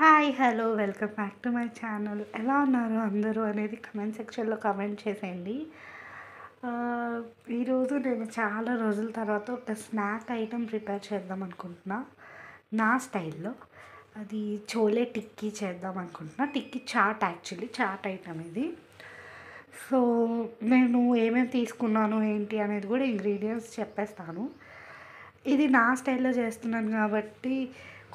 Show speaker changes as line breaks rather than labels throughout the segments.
Hi hello welcome back to my channel. ఎలా ఉన్నారు అందరూ అనేది కమెంట్ సెక్షన్లో కమెంట్ చేసేయండి. ఆ, ఈరోజు నేను చాలా రోజుల తర్వాత ఒక స్నాక్ ఐటెం ప్రిపేర్ చేద్దాం అనుకుంటున్నా నా స్టైల్లో. అది చోలే టిక్కీ చేద్దాం అనుకుంటున్నా. టిక్కీ చాట్, యాక్చువల్లీ చాట్ ఐటెం ఇది. సో నేను ఏమేమి తీసుకున్నాను ఏంటి అనేది కూడా ఇంగ్రీడియంట్స్ చెప్పేస్తాను. ఇది నా స్టైల్లో చేస్తున్నాను కాబట్టి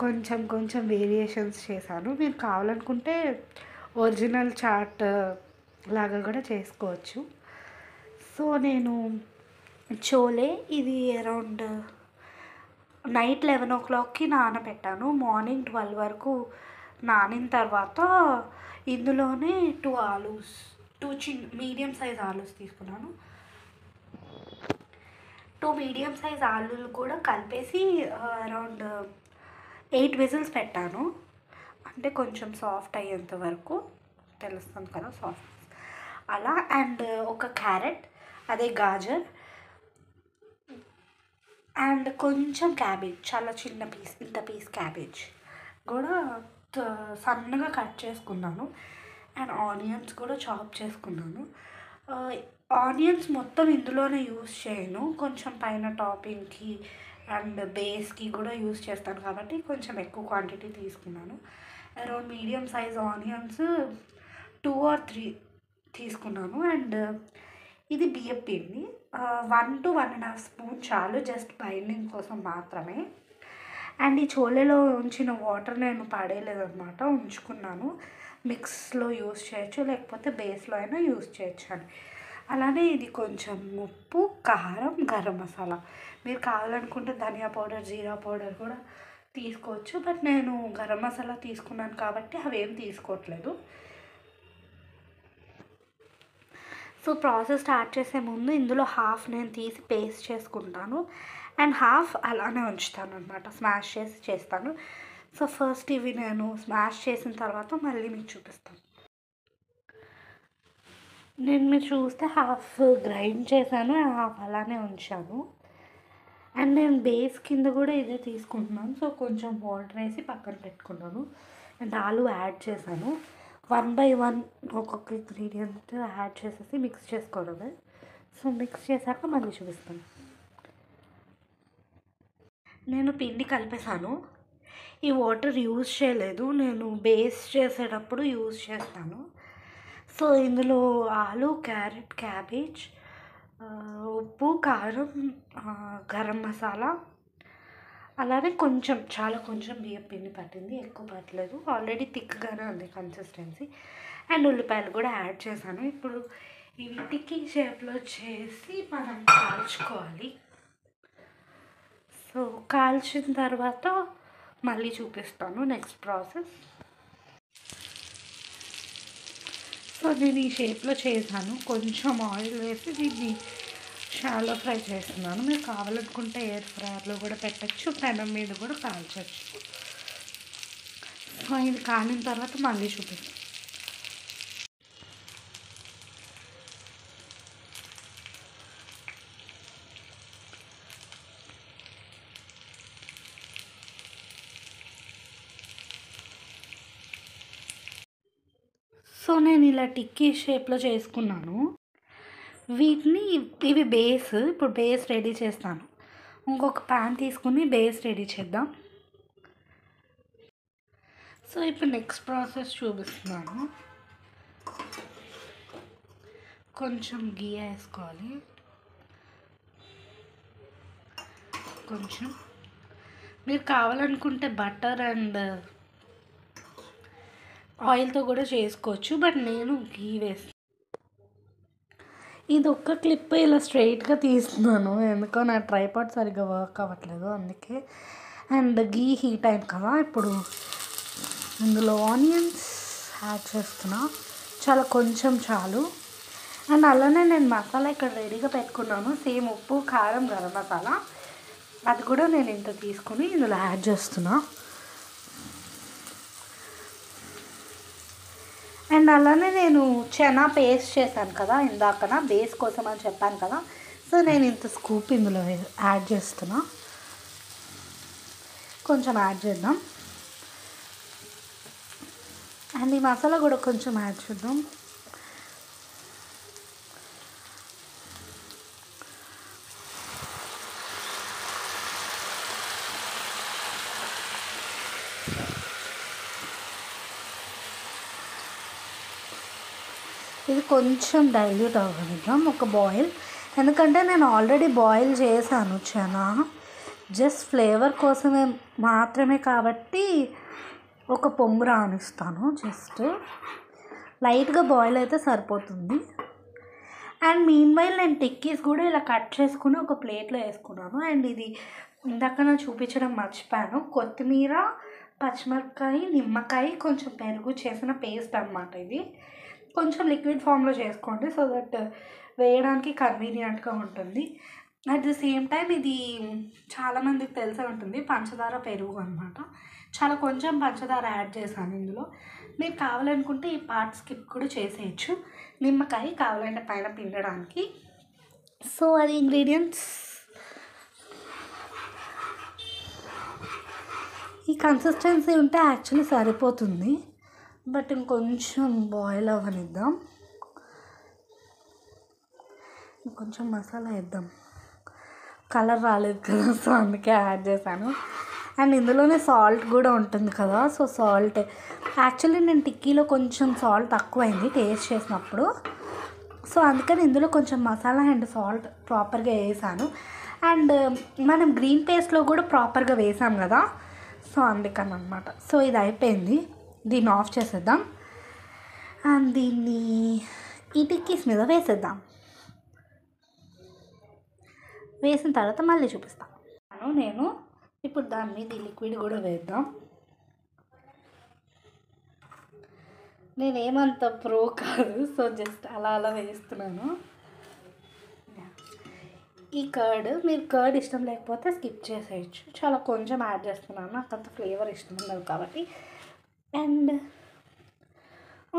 కొంచెం కొంచెం వేరియేషన్స్ చేశాను. మీరు కావాలనుకుంటే ఒరిజినల్ చాట్ లాగా కూడా చేసుకోవచ్చు. సో నేను చోలే ఇది అరౌండ్ నైట్ 11 o'clockకి నానబెట్టాను. మార్నింగ్ 12 వరకు నానిన తర్వాత ఇందులోనే 2 మీడియం సైజ్ ఆలూస్ తీసుకున్నాను. 2 మీడియం సైజ్ ఆలూలు కూడా కలిపేసి అరౌండ్ 8 విజిల్స్ పెట్టాను. అంటే కొంచెం సాఫ్ట్ అయ్యేంత వరకు, తెలుస్తుంది కదా సాఫ్ట్ అలా. అండ్ ఒక క్యారెట్, అదే గాజర్, అండ్ కొంచెం క్యాబేజ్, చాలా చిన్న పీస్, ఇంత పీస్ క్యాబేజ్ కూడా సన్నగా కట్ చేసుకున్నాను. అండ్ ఆనియన్స్ కూడా చాప్ చేసుకున్నాను. ఆనియన్స్ మొత్తం ఇందులోనే యూస్ చేయను, కొంచెం పైన టాపింగ్కి అండ్ బేస్కి కూడా యూస్ చేస్తాను కాబట్టి కొంచెం ఎక్కువ క్వాంటిటీ తీసుకున్నాను. Around medium size onions 2 or 3 తీసుకున్నాను. అండ్ ఇది బియ్యం పిండి 1 to 1.5 స్పూన్ చాలు, జస్ట్ బైండింగ్ కోసం మాత్రమే. అండ్ ఈ చోలేలో ఉంచిన వాటర్ నేను పడేయలేదన్నమాట, ఉంచుకున్నాను. మిక్స్లో యూస్ చేయొచ్చు, లేకపోతే బేస్లో అయినా యూస్ చేయొచ్చు అని. అలానే ఇది కొంచెం ఉప్పు, కారం, గరం మసాలా. మీరు కావాలనుకుంటే ధనియా పౌడర్, జీరా పౌడర్ కూడా తీసుకోవచ్చు. బట్ నేను గరం మసాలా తీసుకున్నాను కాబట్టి అవేం తీసుకోవట్లేదు. సో ప్రాసెస్ స్టార్ట్ చేసే ముందు ఇందులో హాఫ్ నేను తీసి పేస్ట్ చేసుకుంటాను అండ్ హాఫ్ అలానే ఉంచుతాను అనమాట, స్మాష్ చేసి చేస్తాను. సో ఫస్ట్ ఇవి నేను స్మాష్ చేసిన తర్వాత మళ్ళీ మీకు చూపిస్తాను. నేను మీరు చూస్తే హాఫ్ గ్రైండ్ చేశాను, హాఫ్ అలానే ఉంచాను. అండ్ నేను బేస్ కింద కూడా ఇదే తీసుకుంటున్నాను. సో కొంచెం వాటర్ వేసి పక్కన పెట్టుకున్నాను. అండ్ ఆలు యాడ్ చేశాను. 1 by 1 ఒక్కొక్క ఇంగ్రీడియంట్ యాడ్ చేసేసి మిక్స్ చేసుకోవడమే. సో మిక్స్ చేశాక మళ్ళీ చూపిస్తాను. నేను పిండి కలిపేశాను. ఈ వాటర్ యూజ్ చేయలేదు, నేను బేస్ చేసేటప్పుడు యూజ్ చేస్తాను. సో ఇందులో ఆలు, క్యారెట్, క్యాబేజ్, ఉప్పు, కారం, గరం మసాలా, అలానే కొంచెం, చాలా కొంచెం బియ్యం పిండి పట్టింది, ఎక్కువ పట్టలేదు. ఆల్రెడీ థిక్గానే ఉంది కన్సిస్టెన్సీ. అండ్ ఉల్లిపాయలు కూడా యాడ్ చేశాను. ఇప్పుడు ఇవి టిక్కీ షేప్లో చేసి మనం కాల్చుకోవాలి. సో కాల్చిన తర్వాత మళ్ళీ చూపిస్తాను నెక్స్ట్ ప్రాసెస్. సో నేను ఈ షేప్లో చేశాను. కొంచెం ఆయిల్ వేసి దీన్ని షాలో ఫ్రై చేస్తున్నాను. మీరు కావాలనుకుంటే ఎయిర్ ఫ్రైయర్లో కూడా పెట్టచ్చు, పెనం మీద కూడా కాల్చచ్చు. సో ఇది కాలిన తర్వాత మళ్ళీ చూపిస్తాను. సో నేను ఇలా టిక్కీ షేప్లో చేసుకున్నాను. వీటిని, ఇవి బేస్, ఇప్పుడు బేస్ రెడీ చేస్తాను. ఇంకొక ప్యాన్ తీసుకుని బేస్ రెడీ చేద్దాం. సో ఇప్పుడు నెక్స్ట్ ప్రాసెస్ చూపిస్తున్నాను. కొంచెం గీ వేసుకోవాలి, కొంచెం. మీరు కావాలనుకుంటే బటర్ అండ్ ఆయిల్తో కూడా చేసుకోవచ్చు, బట్ నేను గీ వేస్తాను. ఇది ఒక్క క్లిప్ ఇలా స్ట్రైట్గా తీస్తున్నాను, ఎందుకో నా ట్రైపాడ్ సరిగ్గా వర్క్ అవ్వట్లేదు, అందుకే. అండ్ గీ హీట్ అయింది కదా, ఇప్పుడు ఇందులో ఆనియన్స్ యాడ్ చేస్తున్నా, చాలా కొంచెం చాలు. అండ్ అలానే నేను మసాలా ఇక్కడ రెడీగా పెట్టుకున్నాను, సేమ్ ఉప్పు, కారం, గరం మసాలా, అది కూడా నేను ఇంత తీసుకుని ఇందులో యాడ్ చేస్తున్నా. అండ్ అలానే నేను చనా పేస్ట్ చేశాను కదా ఇందాకన, బేస్ కోసం అని చెప్పాను కదా. సో నేను ఇంత స్కూప్ ఇందులో యాడ్ చేస్తున్నా. కొంచెం యాడ్ చేద్దాం. అండ్ ఈ మసాలా కూడా కొంచెం యాడ్ చేద్దాం. ఇది కొంచెం డైల్యూట్ అవ్వనిద్దాం ఒక బాయిల్, ఎందుకంటే నేను ఆల్రెడీ బాయిల్ చేశాను చనా, జస్ట్ ఫ్లేవర్ కోసమే మాత్రమే కాబట్టి ఒక పొంగు రానిస్తాను. జస్ట్ లైట్గా బాయిల్ అయితే సరిపోతుంది. అండ్ మీన్వైల్ నేను టిక్కీస్ కూడా ఇలా కట్ చేసుకుని ఒక ప్లేట్లో వేసుకున్నాను. అండ్ ఇది ఇందాక నేను చూపించడం మర్చిపోయాను, కొత్తిమీర, పచ్చిమిరపకాయ, నిమ్మకాయ, కొంచెం పెరుగు చేసిన పేస్ట్ అన్నమాట. ఇది కొంచెం లిక్విడ్ ఫామ్లో చేసుకోండి సో దట్ వేయడానికి కన్వీనియంట్గా ఉంటుంది. అట్ ది సేమ్ టైం ఇది చాలామందికి తెలిసే ఉంటుంది, పంచదార పెరుగు అనమాట. చాలా కొంచెం పంచదార యాడ్ చేశాను ఇందులో. మీరు కావాలనుకుంటే ఈ పార్ట్ స్కిప్ కూడా చేసేయచ్చు. నిమ్మకాయ కావాలంటే పైన పిండడానికి. సో అది ఇంగ్రీడియంట్స్. ఈ కన్సిస్టెన్సీ ఉంటే యాక్చువల్లీ సరిపోతుంది, బట్ ఇంకొంచెం బాయిల్ అవ్వనిద్దాం. ఇంకొంచెం మసాలా వేద్దాం, కలర్ రాలేదు కదా సో అందుకే యాడ్ చేశాను. అండ్ ఇందులోనే సాల్ట్ కూడా ఉంటుంది కదా, సో సాల్ట్ యాక్చువల్లీ నేను టిక్కీలో కొంచెం సాల్ట్ తక్కువైంది టేస్ట్ చేసినప్పుడు, సో అందుకని ఇందులో కొంచెం మసాలా అండ్ సాల్ట్ ప్రాపర్గా వేసాను. అండ్ మనం గ్రీన్ పేస్ట్లో కూడా ప్రాపర్గా వేసాం కదా, సో అందుకని అనమాట. సో ఇది అయిపోయింది, దీన్ని ఆఫ్ చేసేద్దాం అండ్ దీన్ని ఈ టిక్కీస్ మీద వేసేద్దాం. వేసిన తర్వాత మళ్ళీ చూపిస్తాను నేను. ఇప్పుడు దాని మీద ఈ లిక్విడ్ కూడా వేద్దాం. నేనేమంత ప్రో కాదు, సో జస్ట్ అలా అలా వేస్తున్నాను. ఈ కర్డ్, మీరు కర్డ్ ఇష్టం లేకపోతే స్కిప్ చేసేయచ్చు, చాలా కొంచెం యాడ్ చేస్తున్నాను, నాకు అంత ఫ్లేవర్ ఇష్టం ఉండదు కాబట్టి. అండ్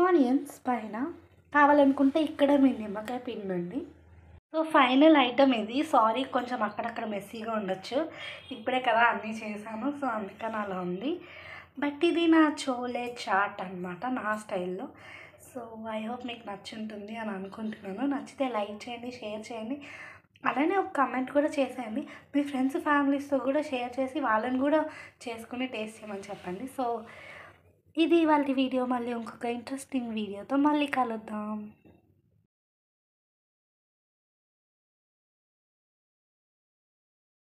ఆనియన్స్ పైన కావాలనుకుంటే ఇక్కడ మీరు నిమ్మకాయ పిండండి. సో ఫైనల్ ఐటమ్ ఇది. సారీ కొంచెం అక్కడక్కడ మెస్సీగా ఉండొచ్చు, ఇప్పుడే కదా అన్నీ చేశాను సో అందుకని అలా ఉంది. బట్ ఇది నా చోలే చాట్ అనమాట, నా స్టైల్లో. సో ఐ హోప్ మీకు నచ్చుంటుంది అని అనుకుంటున్నాను. నచ్చితే లైక్ చేయండి, షేర్ చేయండి, అలానే ఒక కమెంట్ కూడా చేసేయండి. మీ ఫ్రెండ్స్ ఫ్యామిలీస్తో కూడా షేర్ చేసి వాళ్ళని కూడా చేసుకుని టేస్ట్ చేయమని చెప్పండి. సో ఇది ఇవాళ వీడియో. మళ్ళీ ఇంకొక ఇంట్రెస్టింగ్ వీడియోతో మళ్ళీ కలుద్దాం.